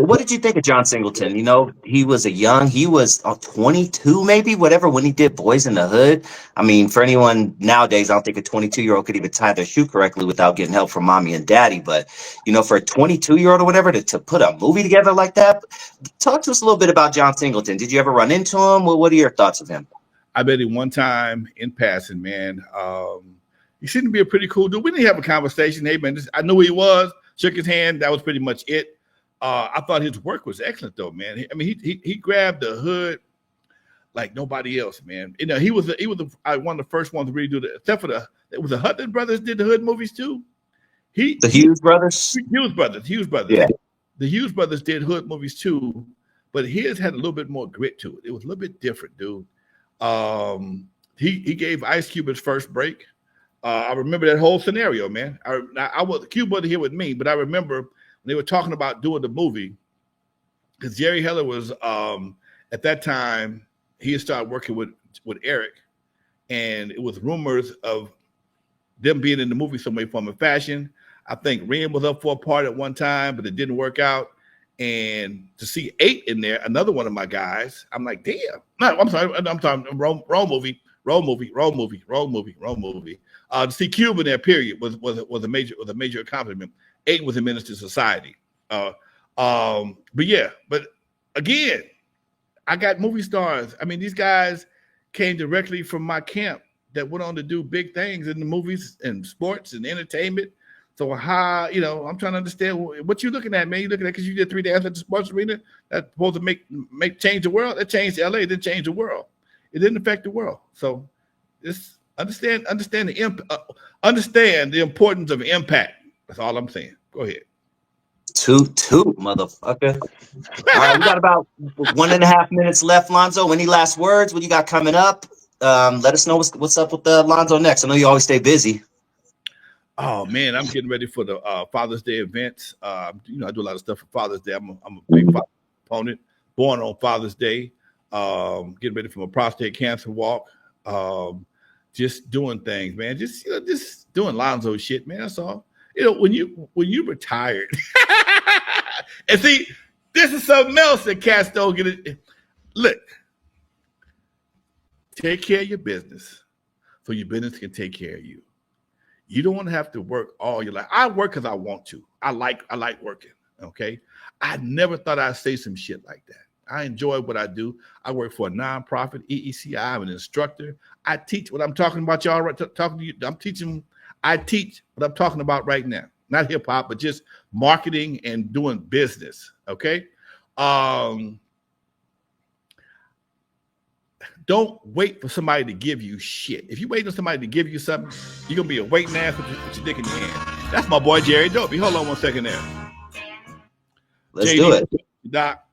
Well, what did you think of John Singleton? You know, he was 22 maybe, whatever, when he did Boys in the Hood. I mean, for anyone nowadays, I don't think a 22-year-old could even tie their shoe correctly without getting help from mommy and daddy. But, you know, for a 22-year-old or whatever to put a movie together like that, talk to us a little bit about John Singleton. Did you ever run into him? Well, what are your thoughts of him? I met him one time in passing, man. He seemed to be a pretty cool dude. We didn't have a conversation. Hey, man, I knew who he was, shook his hand. That was pretty much it. I thought his work was excellent, though, man. I mean, he grabbed the hood like nobody else, man. You know, he was one of the first ones to really do that. Except for it was the Hudson brothers did the hood movies too. The Hughes brothers. Hughes brothers. Yeah. The Hughes brothers did hood movies too, but his had a little bit more grit to it. It was a little bit different, dude. He gave Ice Cube his first break. I remember that whole scenario, man. I was Cube wasn't here with me, but I remember when they were talking about doing the movie, because Jerry Heller was at that time he had started working with Eric, and it was rumors of them being in the movie some way, form, or fashion. I think Ren was up for a part at one time, but it didn't work out. And to see 8 in there, another one of my guys, I'm like, damn. No, I'm sorry, I'm talking wrong movie. To see Cube in there, period, was a major accomplishment. 8 was a menace to society. But again, I got movie stars. I mean, these guys came directly from my camp that went on to do big things in the movies and sports and entertainment. So how, I'm trying to understand what you're looking at, man. You're looking at because you did 3 days at the sports arena. That's supposed to make change the world. That changed LA. It didn't change the world. It didn't affect the world. So just understand the importance of impact. That's all I'm saying. Go ahead. Toot, motherfucker. All right, we got about 1.5 minutes left, Lonzo. Any last words? What you got coming up? Let us know what's up with Lonzo next. I know you always stay busy. Oh man, I'm getting ready for the Father's Day events. I do a lot of stuff for Father's Day. I'm a big father opponent. Born on Father's Day. Getting ready for my prostate cancer walk. Just doing things, man. Just doing Lonzo shit, man. That's all. When you retired, and see, this is something else that cats don't get it. Look, take care of your business so your business can take care of you. You don't want to have to work all your life. I work because I want to. I like working. Okay. I never thought I'd say some shit like that. I enjoy what I do. I work for a nonprofit, EECI. I'm an instructor. I teach what I'm talking about, y'all. Talking to you. I teach what I'm talking about right now. Not hip hop, but just marketing and doing business. Okay. Don't wait for somebody to give you shit. If you wait for somebody to give you something, you're going to be a waiting ass with your dick in your hand. That's my boy, Jerry Dopey. Hold on 1 second there. Let's do it. Doc.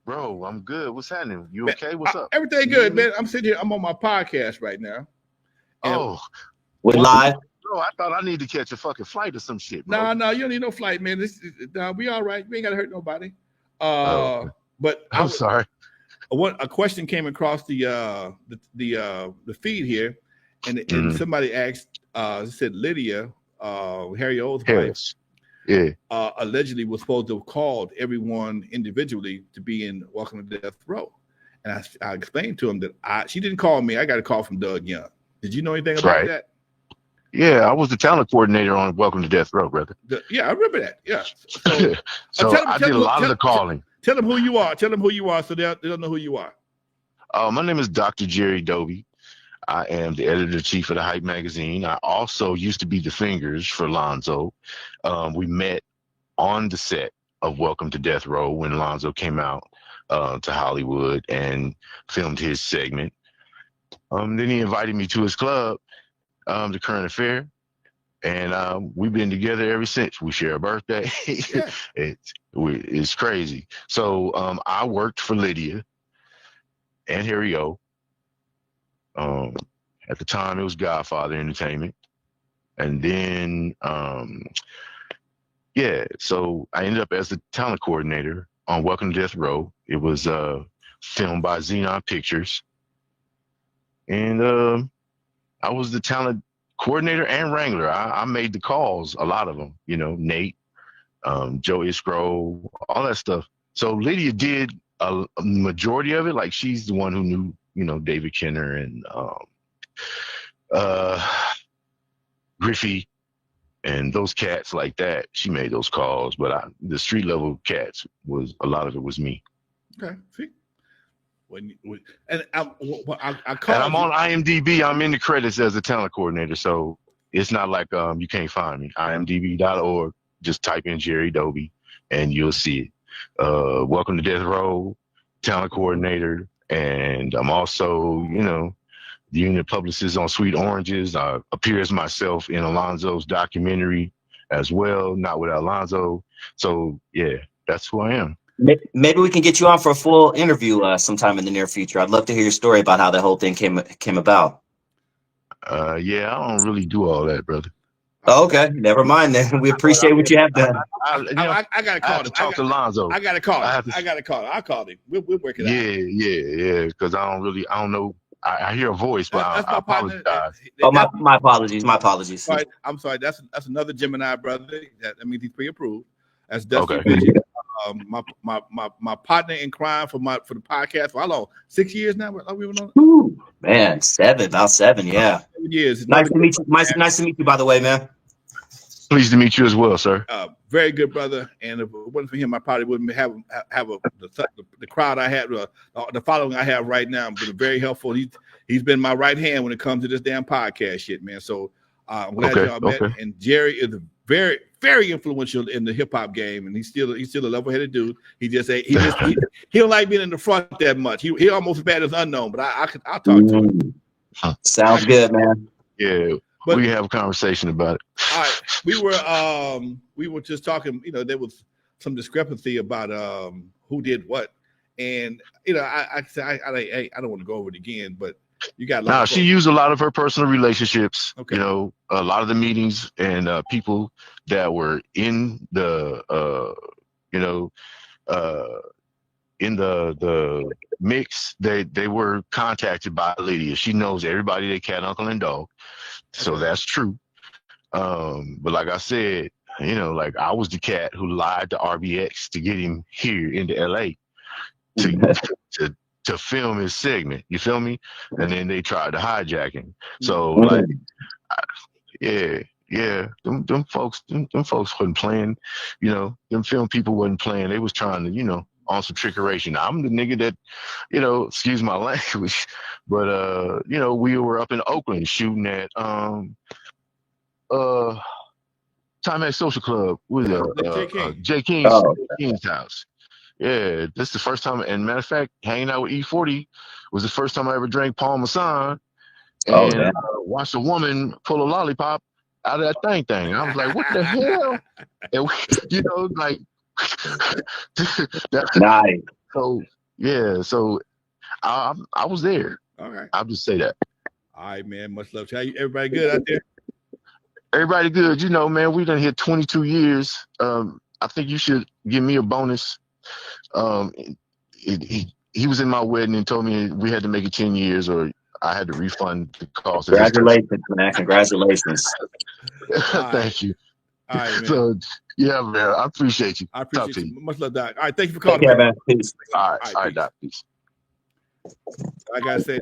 Bro, I'm good. What's happening? You okay? What's up? Everything good, man. I'm sitting here. I'm on my podcast right now. We're live. Bro, I thought I need to catch a fucking flight or some shit, bro. No, you don't need no flight, man. We all right. We ain't got to hurt nobody. But I'm sorry. A question came across the feed here, and somebody asked, said Lydia, Harry O's wife, allegedly was supposed to have called everyone individually to be in Welcome to Death Row, and I explained to him that she didn't call me. I got a call from Doug Young. Did you know anything about that? Yeah, I was the talent coordinator on Welcome to Death Row, brother. I remember that. Yeah. So I did a lot of the calling. Tell them who you are. Tell them who you are so they don't know who you are. My name is Dr. Jerry Dopey. I am the editor-in-chief of the Hype magazine. I also used to be the fingers for Lonzo. We met on the set of Welcome to Death Row when Lonzo came out to Hollywood and filmed his segment. Then he invited me to his club, The Current Affair, and we've been together ever since. We share a birthday. Yeah. It's crazy. So I worked for Lydia and Harry O. At the time, it was GodFather Entertainment. And then, so I ended up as the talent coordinator on Welcome to Death Row. It was filmed by Xenon Pictures. And I was the talent coordinator and wrangler. I made the calls, a lot of them, Nate, Joe Iskro, all that stuff. So Lydia did a majority of it. Like she's the one who knew, David Kenner and Griffey and those cats like that. She made those calls, but the street level cats a lot of it was me. Okay, see. And I called. And I'm on IMDb. I'm in the credits as a talent coordinator, so it's not like you can't find me. IMDb.org. Just type in Jerry Dobie, and you'll see it. Welcome to Death Row, talent coordinator, and I'm also, the unit publicist on Sweet Oranges. I appear as myself in Alonzo's documentary as well, not without Alonzo. So yeah, that's who I am. Maybe we can get you on for a full interview sometime in the near future. I'd love to hear your story about how the whole thing came about. Yeah, I don't really do all that, brother. Oh, okay, never mind then. We appreciate what you have done. I got to call him. Talk to Lonzo. I got to call him. I got to call him. I'll call him. We'll work it out. Yeah. Because I don't know. I hear a voice, but I apologize. Oh, my apologies. My apologies. I'm sorry. That's another Gemini brother. That means he's pre-approved. That's Dusty Vision. My partner in crime for the podcast for how long? 6 years now. Ooh, man, about seven. Yeah. 7 years. Nice to meet you. Nice to meet you. By the way, man. Pleased to meet you as well, sir. Very good brother. And if it wasn't for him, I probably wouldn't have the crowd I had, the following I have right now. Been very helpful. He's been my right hand when it comes to this damn podcast shit, man. So I'm glad y'all met. And Jerry is very, very influential in the hip hop game, and he's still a level-headed dude. He don't like being in the front that much. He almost as bad as Unknown, but I'll talk to him. Sounds good, man. Yeah. But we have a conversation about it. All right, we were just talking. There was some discrepancy about who did what, and I don't want to go over it again, but you got. She used a lot of her personal relationships. Okay. A lot of the meetings and people that were in the in the mix. They were contacted by Lydia. She knows everybody. They cat, uncle, and dog. So that's true. But like I said, I was the cat who lied to RBX to get him here into LA to film his segment. You feel me? And then they tried to hijack him. So them folks wasn't playing. Them film people wasn't playing. They was trying to, on some trickeration. I'm the nigga that, excuse my language, but we were up in Oakland shooting at Timex Social Club with Jay King's house. Yeah, that's the first time. And matter of fact, hanging out with E40 was the first time I ever drank Parmesan and watched a woman pull a lollipop out of that thing. I was like, what the hell? And nice. So I was there. All right. I'll just say that. All right, man. Much love to you. Everybody good out there? Everybody good. Man, we done hit 22 years. I think you should give me a bonus. He was in my wedding and told me we had to make it 10 years or I had to refund the cost. Congratulations, man. Congratulations. Thank you. All right, man. So, yeah, man, I appreciate you. I appreciate you. Much love, Doc. All right, thank you for calling. Yeah, man. Peace. All right, Doc. Peace. I gotta say,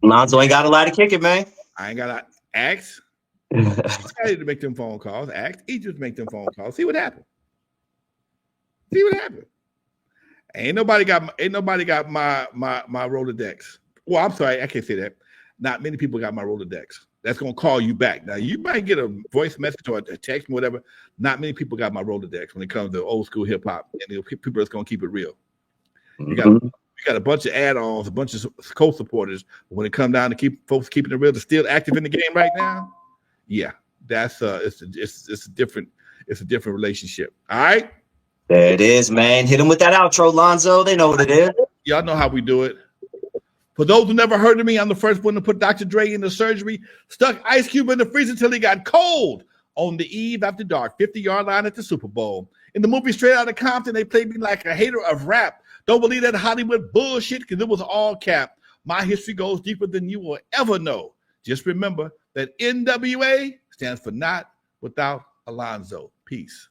Lonzo ain't got a lot to kick it, man. I ain't gotta ask. I need to make them phone calls. Ask. He just make them phone calls. See what happened. Ain't nobody got my Rolodex. Well, I'm sorry, I can't say that. Not many people got my Rolodex. That's gonna call you back. Now you might get a voice message or a text, whatever. Not many people got my Rolodex when it comes to old school hip hop, and people that's gonna keep it real. You got a bunch of add-ons, a bunch of co-supporters. But when it comes down to keep folks keeping it real, they're still active in the game right now. Yeah, that's it's a different relationship. All right. There it is, man. Hit him with that outro, Lonzo. They know what it is. Y'all know how we do it. For those who never heard of me, I'm the first one to put Dr. Dre in the surgery, stuck Ice Cube in the freezer until he got cold on the eve after dark, 50-yard line at the Super Bowl. In the movie Straight Outta Compton, they played me like a hater of rap. Don't believe that Hollywood bullshit because it was all cap. My history goes deeper than you will ever know. Just remember that N.W.A. stands for Not Without Alonzo. Peace.